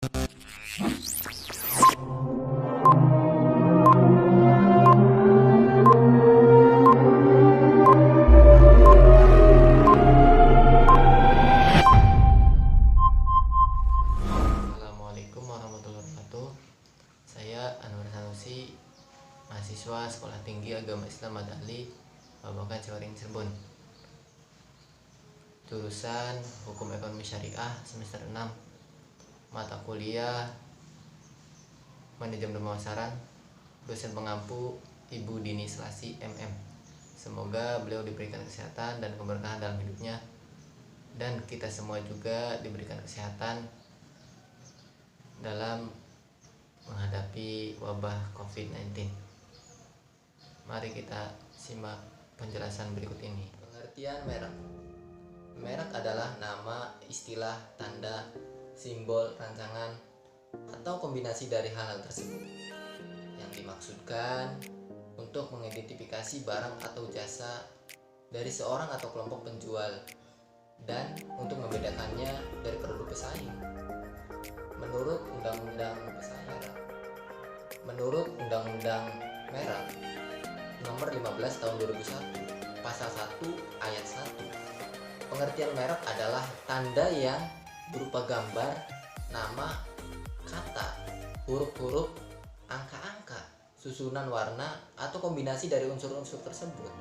Assalamualaikum warahmatullahi wabarakatuh. Saya Anwar Sanusi, mahasiswa Sekolah Tinggi Agama Islam Madali, Babakan Ciwaring, Cirebon. Jurusan Hukum Ekonomi Syariah semester 6. Mata kuliah Manajemen Pemasaran. Dosen pengampu Ibu Dini Selasi MM. Semoga beliau diberikan kesehatan dan keberkahan dalam hidupnya, dan kita semua juga diberikan kesehatan dalam menghadapi wabah COVID-19. Mari kita simak penjelasan berikut ini. Pengertian merek. Merek adalah nama, istilah, tanda, simbol, rancangan, atau kombinasi dari hal-hal tersebut yang dimaksudkan untuk mengidentifikasi barang atau jasa dari seorang atau kelompok penjual dan untuk membedakannya dari produk pesaing. Menurut Undang-Undang Merek Nomor 15 Tahun 2001, Pasal 1 Ayat 1, pengertian merek adalah tanda yang berupa gambar, nama, kata, huruf-huruf, angka-angka, susunan warna, atau kombinasi dari unsur-unsur tersebut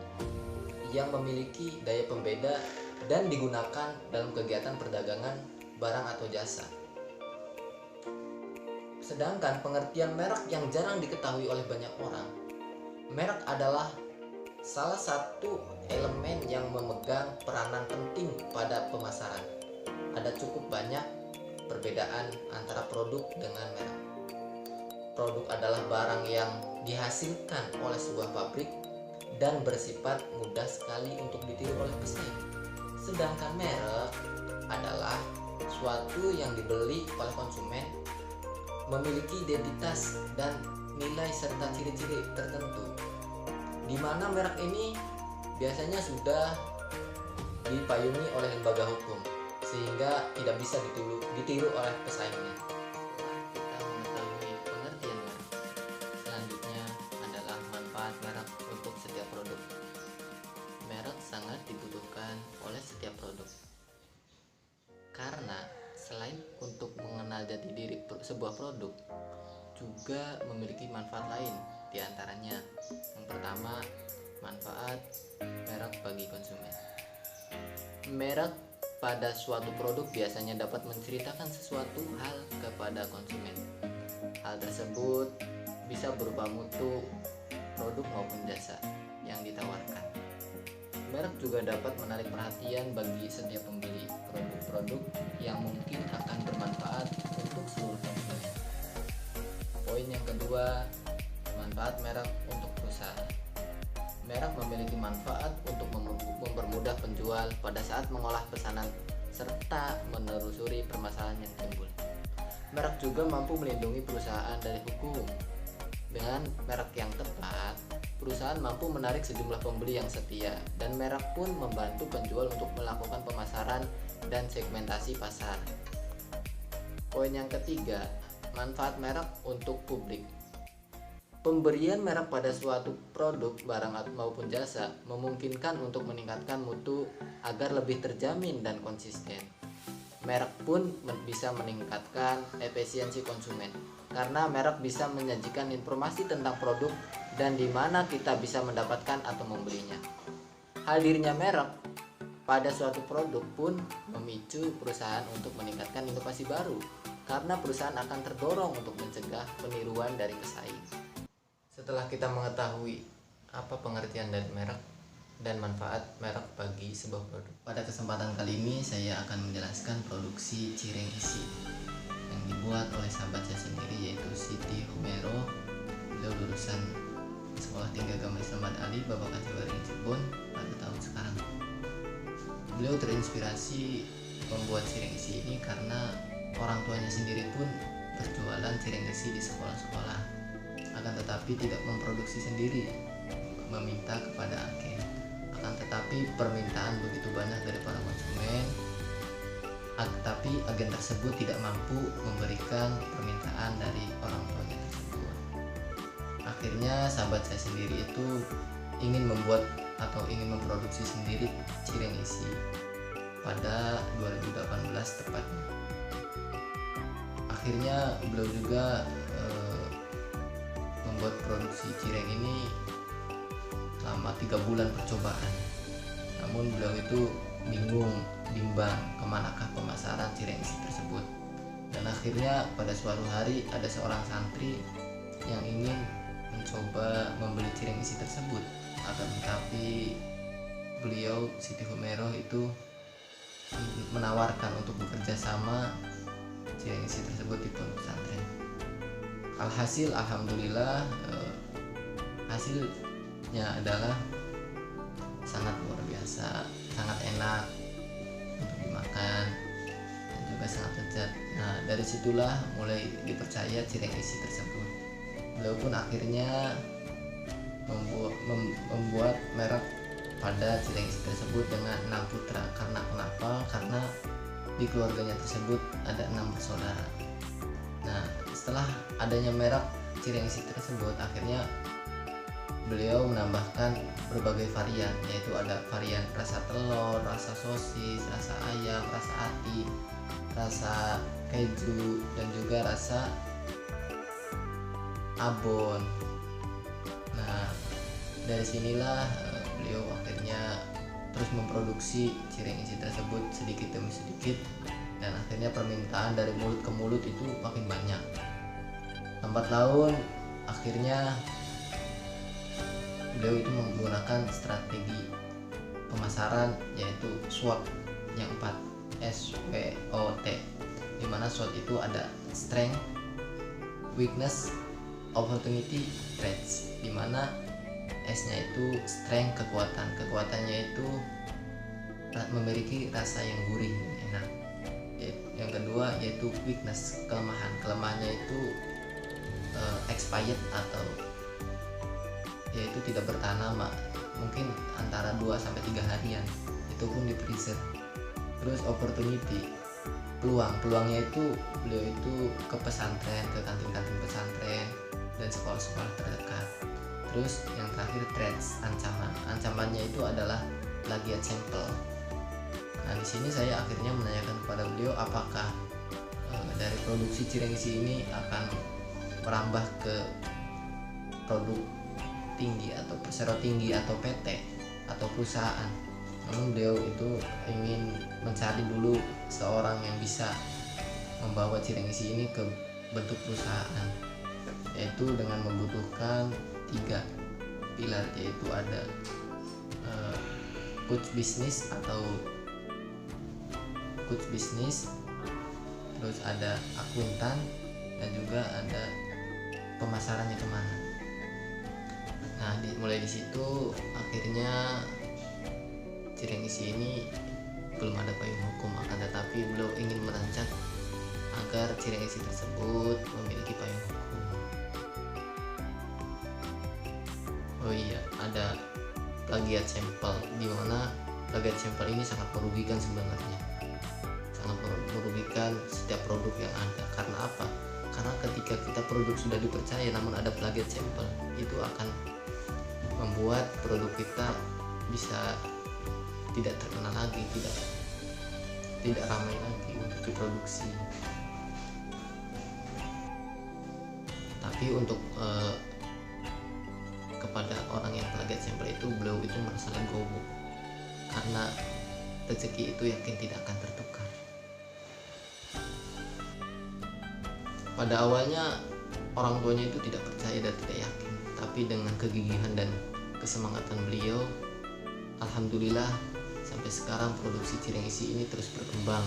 yang memiliki daya pembeda dan digunakan dalam kegiatan perdagangan barang atau jasa. Sedangkan pengertian merek yang jarang diketahui oleh banyak orang, merek adalah salah satu elemen yang memegang peranan penting pada pemasaran. Ada cukup banyak perbedaan antara produk dengan merek. Produk adalah barang yang dihasilkan oleh sebuah pabrik dan bersifat mudah sekali untuk ditiru oleh pesaing. Sedangkan merek adalah suatu yang dibeli oleh konsumen, memiliki identitas dan nilai serta ciri-ciri tertentu, di mana merek ini biasanya sudah dipayungi oleh lembaga hukum sehingga tidak bisa ditiru oleh pesaingnya. Kita mengetahui pengertian merek. Selanjutnya adalah manfaat merek untuk setiap produk. Merek sangat dibutuhkan oleh setiap produk karena selain untuk mengenal jati diri sebuah produk, juga memiliki manfaat lain. Di antaranya, yang pertama, manfaat merek bagi konsumen. Merek pada suatu produk biasanya dapat menceritakan sesuatu hal kepada konsumen. Hal tersebut bisa berupa mutu produk maupun jasa yang ditawarkan. Merek juga dapat menarik perhatian bagi setiap pembeli produk-produk yang mungkin akan bermanfaat untuk seluruh konsumen. Poin yang kedua, manfaat merek untuk perusahaan. Merek memiliki manfaat untuk mempermudah penjual pada saat mengolah pesanan serta menelusuri permasalahan yang timbul. Merek juga mampu melindungi perusahaan dari hukum. Dengan merek yang tepat, perusahaan mampu menarik sejumlah pembeli yang setia, dan merek pun membantu penjual untuk melakukan pemasaran dan segmentasi pasar. Poin yang ketiga, manfaat merek untuk publik. Pemberian merek pada suatu produk, barang maupun jasa memungkinkan untuk meningkatkan mutu agar lebih terjamin dan konsisten. Merek pun bisa meningkatkan efisiensi konsumen, karena merek bisa menyajikan informasi tentang produk dan di mana kita bisa mendapatkan atau membelinya. Hadirnya merek pada suatu produk pun memicu perusahaan untuk meningkatkan inovasi baru, karena perusahaan akan terdorong untuk mencegah peniruan dari pesaing. Setelah kita mengetahui apa pengertian dari merek dan manfaat merek bagi sebuah produk, pada kesempatan kali ini saya akan menjelaskan produksi cireng isi yang dibuat oleh sahabat saya sendiri, yaitu Siti Romero. Beliau lulusan Sekolah Tinggi Agama Islam Madali, Babakan Ciwaring, Cirebon pada tahun sekarang. Beliau terinspirasi membuat cireng isi ini karena orang tuanya sendiri pun berjualan cireng isi di sekolah-sekolah, akan tetapi tidak memproduksi sendiri, meminta kepada agen. Akan tetapi permintaan begitu banyak dari para konsumen, tapi agen tersebut tidak mampu memberikan permintaan dari orang tuanya tersebut. Akhirnya sahabat saya sendiri itu ingin membuat atau ingin memproduksi sendiri cireng isi pada 2018 tepatnya. Akhirnya beliau juga membuat produksi cireng ini selama 3 bulan percobaan. Namun beliau itu bimbang kemanakah pemasaran cireng isi tersebut. Dan akhirnya pada suatu hari ada seorang santri yang ingin mencoba membeli cireng isi tersebut. Akan tetapi beliau Siti Humairah itu menawarkan untuk bekerja sama cireng isi tersebut di pondok pesantren. Alhasil alhamdulillah hasilnya adalah sangat luar biasa, sangat enak untuk dimakan dan juga sangat lezat. Nah, dari situlah mulai dipercaya cireng isi tersebut. Beliau pun akhirnya membuat merek pada cireng isi tersebut dengan 6 putra. Karena kenapa? Karena di keluarganya tersebut ada 6 bersaudara. Nah, setelah adanya merek cireng isi tersebut, akhirnya beliau menambahkan berbagai varian, yaitu ada varian rasa telur, rasa sosis, rasa ayam, rasa ati, rasa keju, dan juga rasa abon. Nah, dari sinilah beliau akhirnya terus memproduksi cireng isi tersebut sedikit demi sedikit, dan akhirnya permintaan dari mulut ke mulut itu makin banyak. Lambat laun akhirnya beliau itu menggunakan strategi pemasaran, yaitu SWOT yang 4, SWOT, dimana SWOT itu ada strength, weakness, opportunity, threats, dimana S-nya itu strength, kekuatannya itu memiliki rasa yang gurih, enak. Yang kedua yaitu weakness, kelemahannya itu expired atau yaitu tidak bertahan lama, mungkin antara 2-3 harian, itu pun di freezer. Terus opportunity, peluangnya itu beliau itu ke pesantren, ke kantin-kantin pesantren dan sekolah-sekolah terdekat. Terus yang terakhir threats, ancamannya itu adalah plagiat sampel. Nah, di sini saya akhirnya menanyakan kepada beliau apakah dari produksi cireng isi ini akan merambah ke produk tinggi atau persero tinggi atau PT atau perusahaan. Namun beliau itu ingin mencari dulu seorang yang bisa membawa cireng isi ini ke bentuk perusahaan, yaitu dengan membutuhkan 3 pilar, yaitu ada goods business atau goods business, terus ada akuntan, dan juga ada pemasarannya kemana. Nah, mulai di situ akhirnya cireng isi ini belum ada payung hukum, akan tetapi beliau ingin merancang agar cireng isi tersebut memiliki payung hukum. Oh iya, ada plagiat sampel, di mana plagiat sampel ini sangat merugikan sebenarnya, sangat merugikan setiap produk yang ada. Karena apa? Karena ketika kita produk sudah dipercaya namun ada plagiat sampel, itu akan membuat produk kita bisa tidak terkenal lagi, tidak ramai lagi untuk diproduksi. Tapi untuk kepada orang yang plagiat sampel itu, beliau itu merasa legowo karena rezeki itu yakin tidak akan tertukar. Pada awalnya orang tuanya itu tidak percaya dan tidak yakin, tapi dengan kegigihan dan kesemangatan beliau, alhamdulillah sampai sekarang produksi cireng isi ini terus berkembang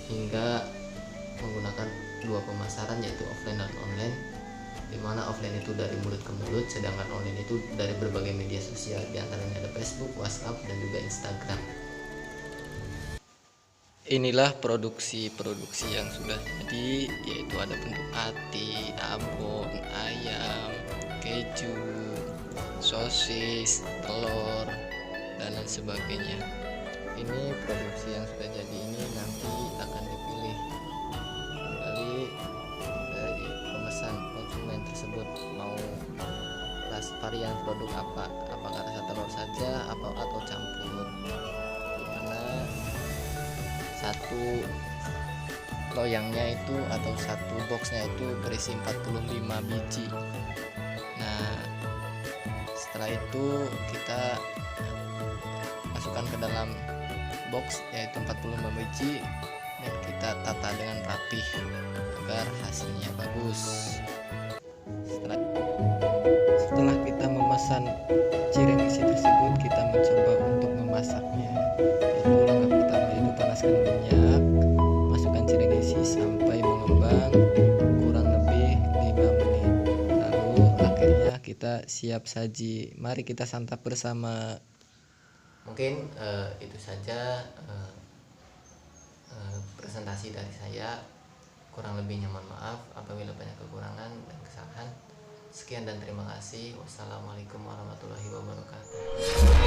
hingga menggunakan 2 pemasaran, yaitu offline dan online, dimana offline itu dari mulut ke mulut, sedangkan online itu dari berbagai media sosial, diantaranya ada Facebook, WhatsApp, dan juga Instagram. Inilah produksi yang sudah jadi, yaitu ada bentuk ati, abon, ayam, keju, sosis, telur, dan lain sebagainya. Ini produksi yang sudah jadi ini nanti akan varian produk apa, apakah rasa telur saja atau campur, dimana satu loyangnya itu atau satu boxnya itu berisi 45 biji. Nah, setelah itu kita masukkan ke dalam box yaitu 45 biji dan kita tata dengan rapih agar hasilnya bagus. Setelah kita memesan cireng isi tersebut, kita mencoba untuk memasaknya. Yaitu langkah pertama yaitu panaskan minyak, masukkan cireng isi sampai mengembang kurang lebih 5 menit. Lalu akhirnya kita siap saji. Mari kita santap bersama. Mungkin itu saja presentasi dari saya. Kurang lebihnya mohon maaf apabila banyak kekurangan dan kesalahan. Sekian dan terima kasih. Wassalamualaikum warahmatullahi wabarakatuh.